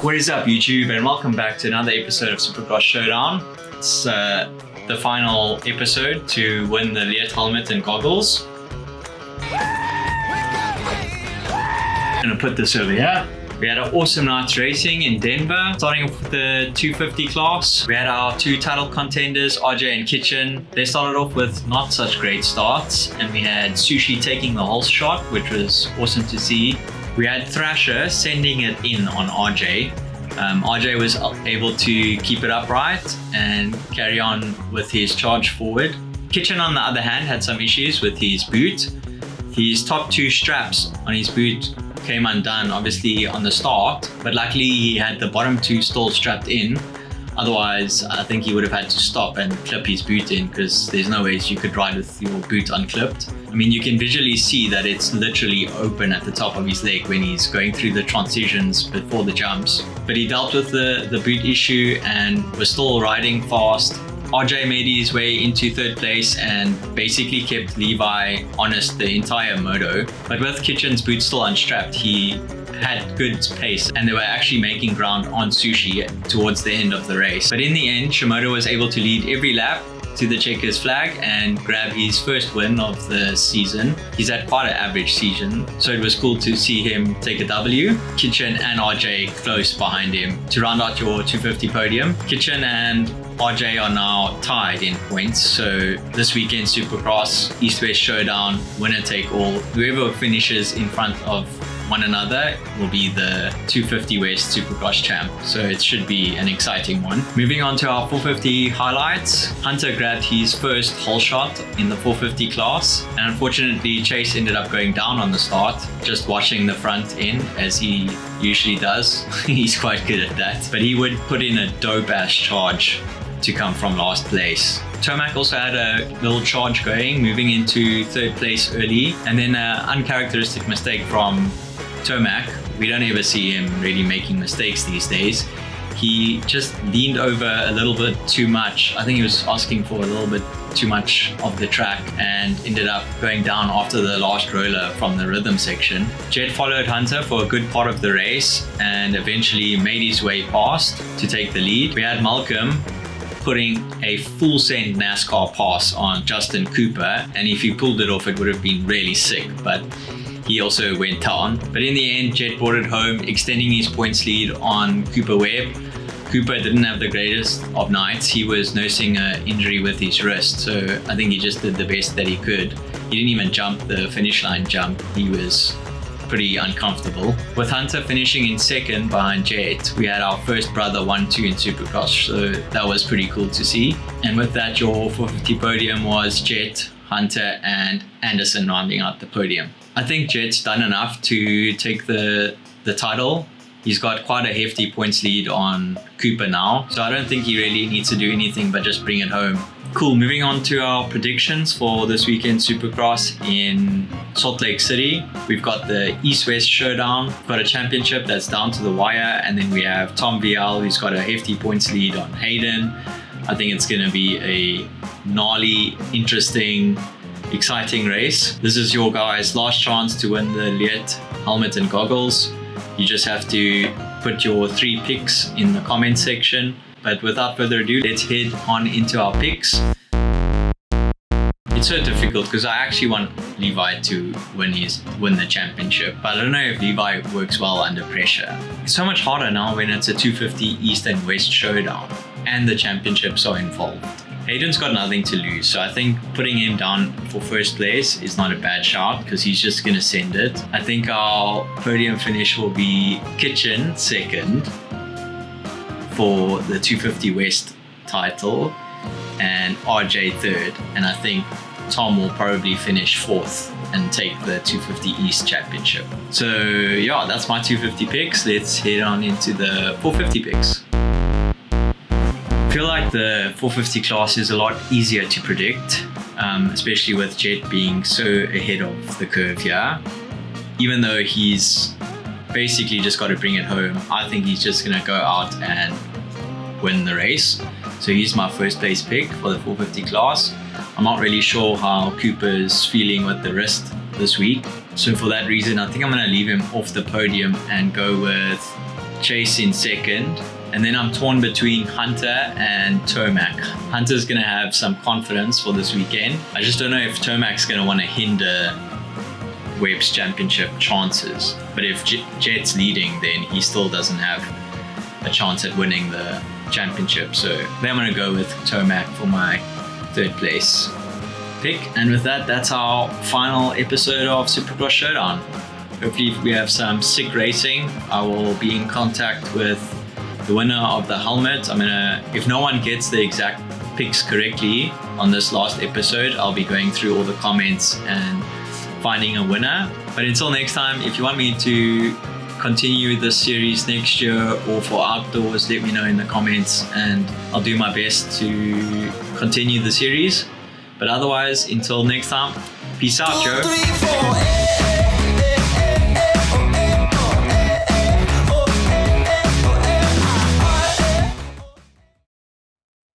What is up, YouTube, and welcome back to another episode of Supercross Showdown. It's the final episode to win the Levi helmet and goggles. I'm gonna put this over here. We had an awesome night racing in Denver, starting off with the 250 class. We had our two title contenders, RJ and Kitchen. They started off with not such great starts, and we had Sushi taking the whole shot, which was awesome to see. We had Thrasher sending it in on RJ. RJ was able to keep it upright and carry on with his charge forward. Kitchen, on the other hand, had some issues with his boot. His top two straps on his boot came undone, obviously, on the start, but luckily he had the bottom two still strapped in. Otherwise, I think he would have had to stop and clip his boot in, because there's no ways you could ride with your boot unclipped. I mean, you can visually see that it's literally open at the top of his leg when he's going through the transitions before the jumps. But he dealt with the boot issue and was still riding fast. RJ made his way into third place and basically kept Levi honest the entire moto. But with Kitchen's boot still unstrapped, he had good pace, and they were actually making ground on Sushi towards the end of the race. But in the end, Shimoda was able to lead every lap to the checkers flag and grab his first win of the season. He's had quite an average season, so it was cool to see him take a W. Kitchen and RJ close behind him. To round out your 250 podium, Kitchen and RJ are now tied in points, so this weekend Supercross East-West Showdown, winner take all. Whoever finishes in front of one another will be the 250 West Supercross champ, so it should be an exciting one. Moving on to our 450 highlights, Hunter grabbed his first whole shot in the 450 class, and unfortunately Chase ended up going down on the start, just washing the front end as he usually does. He's quite good at that, but he would put in a dope ass charge to come from last place. Tomac also had a little charge going, moving into third place early, and then an uncharacteristic mistake from Tomac. We don't ever see him really making mistakes these days. He just leaned over a little bit too much. I think he was asking for a little bit too much of the track and ended up going down after the last roller from the rhythm section. Jet followed Hunter for a good part of the race and eventually made his way past to take the lead. We had Malcolm putting a full send NASCAR pass on Justin Cooper, and if he pulled it off, it would have been really sick, but he also went down. But in the end, Jet brought it home, extending his points lead on Cooper Webb. Cooper didn't have the greatest of nights. He was nursing an injury with his wrist, so I think he just did the best that he could. He didn't even jump the finish line jump. He was pretty uncomfortable. With Hunter finishing in second behind Jet, we had our first brother 1-2 in Supercross, so that was pretty cool to see. And with that, your 450 podium was Jet, Hunter and Anderson rounding out the podium. I think Jet's done enough to take the title. He's got quite a hefty points lead on Cooper now, so I don't think he really needs to do anything but just bring it home. Cool, moving on to our predictions for this weekend Supercross in Salt Lake City. We've got the East-West Showdown, we've got a championship that's down to the wire, and then we have Tom VL, who's got a hefty points lead on Hayden. I think it's going to be a gnarly, interesting, exciting race. This is your guys' last chance to win the Levi helmet and goggles. You just have to put your 3 picks in the comment section. But without further ado, let's head on into our picks. It's so difficult because I actually want Levi to win the championship, but I don't know if Levi works well under pressure. It's so much harder now when it's a 250 East and West Showdown and the championships are involved. Hayden's got nothing to lose, so I think putting him down for first place is not a bad shout because he's just going to send it. I think our podium finish will be Kitchen second for the 250 West title and RJ third, and I think Tom will probably finish fourth and take the 250 East championship. So yeah, that's my 250 picks. Let's head on into the 450 picks. I feel like the 450 class is a lot easier to predict, especially with Jet being so ahead of the curve here. Even though he's basically just got to bring it home, I think he's just going to go out and win the race. So he's my first place pick for the 450 class. I'm not really sure how Cooper's feeling with the wrist this week. So for that reason, I think I'm going to leave him off the podium and go with Chase in second. And then I'm torn between Hunter and Tomac. Hunter's gonna have some confidence for this weekend. I just don't know if Tomac's gonna wanna hinder Webb's championship chances. But if Jet's leading, then he still doesn't have a chance at winning the championship. So then I'm gonna go with Tomac for my third place pick. And with that, that's our final episode of Supercross Showdown. Hopefully we have some sick racing. I will be in contact with the winner of the helmet. If no one gets the exact picks correctly on this last episode, I'll be going through all the comments and finding a winner. But until next time, if you want me to continue this series next year or for outdoors, let me know in the comments and I'll do my best to continue the series. But otherwise, until next time, peace out, Joe.